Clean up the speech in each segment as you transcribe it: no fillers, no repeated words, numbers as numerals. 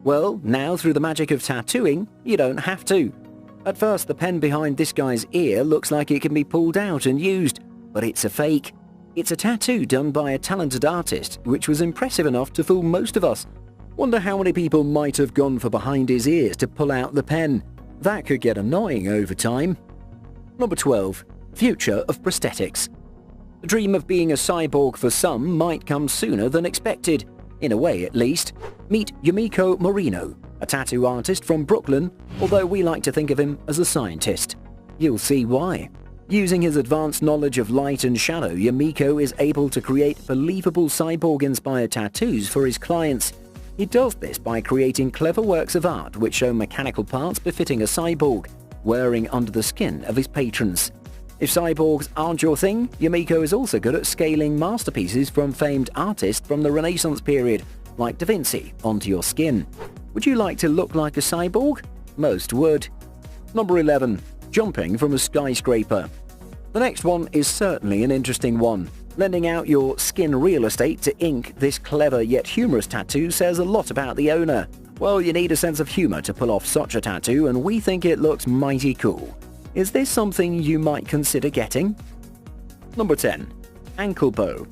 Well, now through the magic of tattooing, you don't have to. At first, the pen behind this guy's ear looks like it can be pulled out and used, but it's a fake. It's a tattoo done by a talented artist, which was impressive enough to fool most of us. Wonder how many people might have gone for behind his ears to pull out the pen. That could get annoying over time. Number 12. Future of prosthetics. The dream of being a cyborg for some might come sooner than expected. In a way, at least. Meet Yumiko Morino, a tattoo artist from Brooklyn, although we like to think of him as a scientist. You'll see why. Using his advanced knowledge of light and shadow, Yumiko is able to create believable cyborg-inspired tattoos for his clients. He does this by creating clever works of art which show mechanical parts befitting a cyborg, wearing under the skin of his patrons. If cyborgs aren't your thing, Yumiko is also good at scaling masterpieces from famed artists from the Renaissance period, like Da Vinci, onto your skin. Would you like to look like a cyborg? Most would. Number 11. Jumping from a skyscraper. The next one is certainly an interesting one. Lending out your skin real estate to ink this clever yet humorous tattoo says a lot about the owner. Well, you need a sense of humor to pull off such a tattoo, and we think it looks mighty cool. Is this something you might consider getting? Number 10. Ankle bow.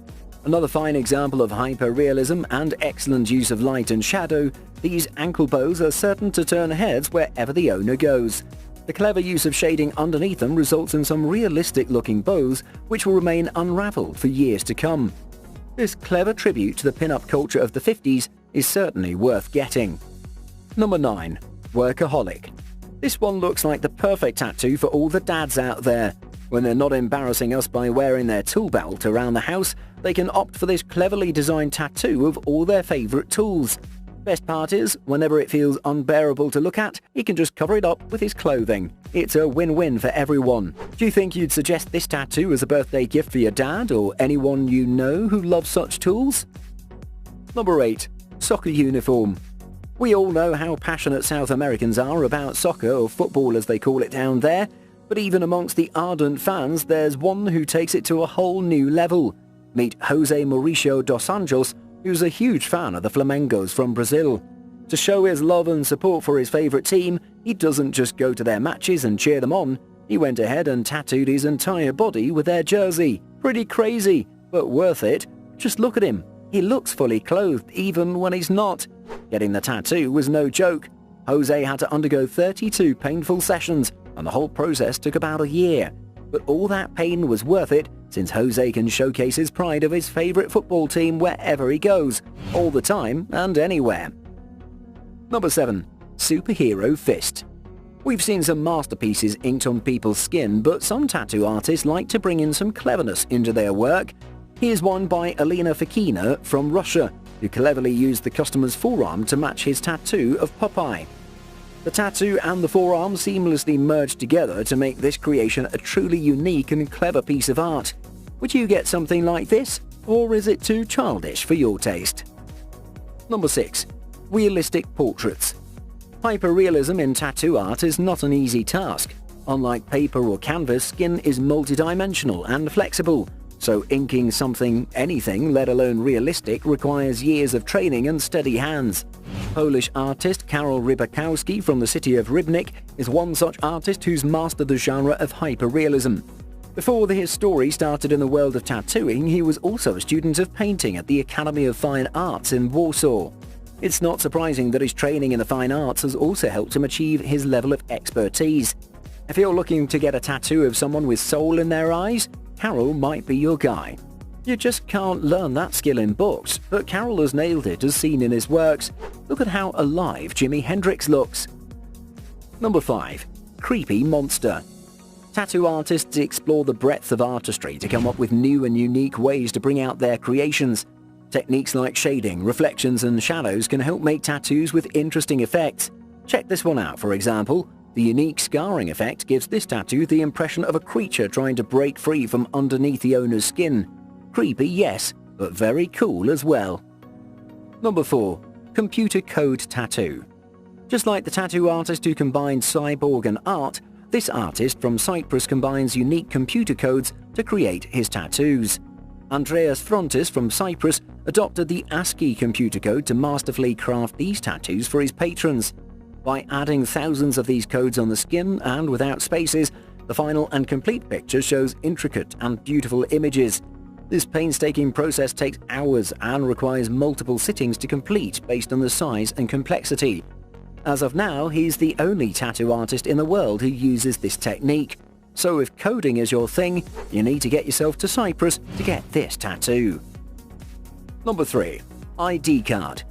Another fine example of hyper-realism and excellent use of light and shadow, these ankle bows are certain to turn heads wherever the owner goes. The clever use of shading underneath them results in some realistic-looking bows which will remain unraveled for years to come. This clever tribute to the pin-up culture of the 50s is certainly worth getting. Number 9. Workaholic. This one looks like the perfect tattoo for all the dads out there. When they're not embarrassing us by wearing their tool belt around the house, they can opt for this cleverly designed tattoo of all their favorite tools. Best part is, whenever it feels unbearable to look at, he can just cover it up with his clothing. It's a win-win for everyone. Do you think you'd suggest this tattoo as a birthday gift for your dad or anyone you know who loves such tools? Number 8. Soccer uniform. We all know how passionate South Americans are about soccer, or football as they call it down there, but even amongst the ardent fans, there's one who takes it to a whole new level. Meet Jose Mauricio dos Anjos, who's a huge fan of the Flamengos from Brazil. To show his love and support for his favourite team, he doesn't just go to their matches and cheer them on, he went ahead and tattooed his entire body with their jersey. Pretty crazy, but worth it. Just look at him. He looks fully clothed even when he's not. Getting the tattoo was no joke. Jose had to undergo 32 painful sessions, and the whole process took about a year. But all that pain was worth it, since Jose can showcase his pride of his favourite football team wherever he goes, all the time and anywhere. Number 7. Superhero fist. We've seen some masterpieces inked on people's skin, but some tattoo artists like to bring in some cleverness into their work. Here's one by Alina Fakina from Russia, who cleverly used the customer's forearm to match his tattoo of Popeye. The tattoo and the forearm seamlessly merged together to make this creation a truly unique and clever piece of art. Would you get something like this, or is it too childish for your taste? Number 6. Realistic portraits. Hyperrealism in tattoo art is not an easy task. Unlike paper or canvas, skin is multidimensional and flexible. So inking something, anything, let alone realistic, requires years of training and steady hands. Polish artist Karol Rybakowski from the city of Rybnik is one such artist who's mastered the genre of hyperrealism. Before his story started in the world of tattooing, he was also a student of painting at the Academy of Fine Arts in Warsaw. It's not surprising that his training in the fine arts has also helped him achieve his level of expertise. If you're looking to get a tattoo of someone with soul in their eyes, Karol might be your guy. You just can't learn that skill in books, but Karol has nailed it as seen in his works. Look at how alive Jimi Hendrix looks. Number 5. Creepy monster. Tattoo artists explore the breadth of artistry to come up with new and unique ways to bring out their creations. Techniques like shading, reflections and shadows can help make tattoos with interesting effects. Check this one out, for example. The unique scarring effect gives this tattoo the impression of a creature trying to break free from underneath the owner's skin. Creepy, yes, but very cool as well. Number 4. Computer code tattoo. Just like the tattoo artist who combined cyborg and art, this artist from Cyprus combines unique computer codes to create his tattoos. Andreas Frontis from Cyprus adopted the ASCII computer code to masterfully craft these tattoos for his patrons. By adding thousands of these codes on the skin and without spaces, the final and complete picture shows intricate and beautiful images. This painstaking process takes hours and requires multiple sittings to complete based on the size and complexity. As of now, he's the only tattoo artist in the world who uses this technique. So if coding is your thing, you need to get yourself to Cyprus to get this tattoo. Number 3. ID card.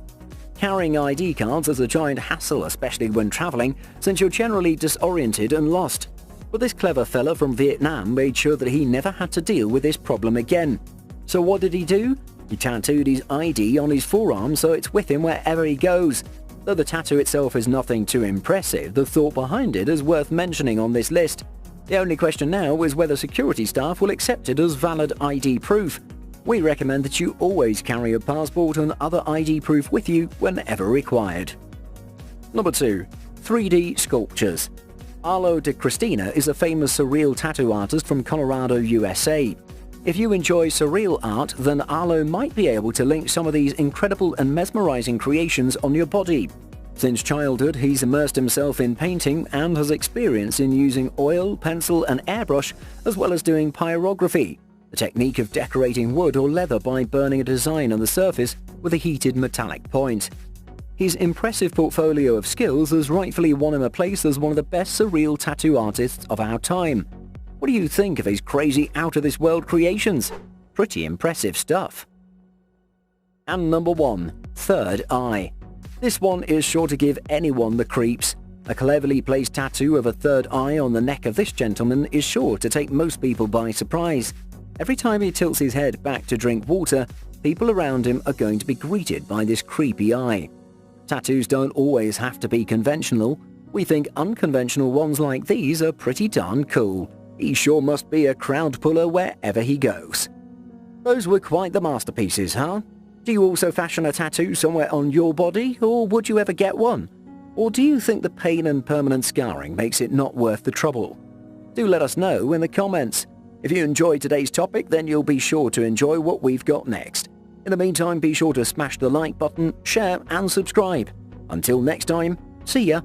Carrying ID cards is a giant hassle, especially when traveling, since you're generally disoriented and lost. But this clever fella from Vietnam made sure that he never had to deal with this problem again. So what did he do? He tattooed his ID on his forearm so it's with him wherever he goes. Though the tattoo itself is nothing too impressive, the thought behind it is worth mentioning on this list. The only question now is whether security staff will accept it as valid ID proof. We recommend that you always carry a passport and other ID proof with you whenever required. Number 2. 3D sculptures. Arlo de Cristina is a famous surreal tattoo artist from Colorado, USA. If you enjoy surreal art, then Arlo might be able to link some of these incredible and mesmerizing creations on your body. Since childhood, he's immersed himself in painting and has experience in using oil, pencil and airbrush, as well as doing pyrography, the technique of decorating wood or leather by burning a design on the surface with a heated metallic point. His impressive portfolio of skills has rightfully won him a place as one of the best surreal tattoo artists of our time. What do you think of his crazy out-of-this-world creations? Pretty impressive stuff. And number 1. Third eye. This one is sure to give anyone the creeps. A cleverly placed tattoo of a third eye on the neck of this gentleman is sure to take most people by surprise. Every time he tilts his head back to drink water, people around him are going to be greeted by this creepy eye. Tattoos don't always have to be conventional. We think unconventional ones like these are pretty darn cool. He sure must be a crowd puller wherever he goes. Those were quite the masterpieces, huh? Do you also fashion a tattoo somewhere on your body, or would you ever get one? Or do you think the pain and permanent scarring makes it not worth the trouble? Do let us know in the comments. If you enjoyed today's topic, then you'll be sure to enjoy what we've got next. In the meantime, be sure to smash the like button, share and subscribe. Until next time, see ya!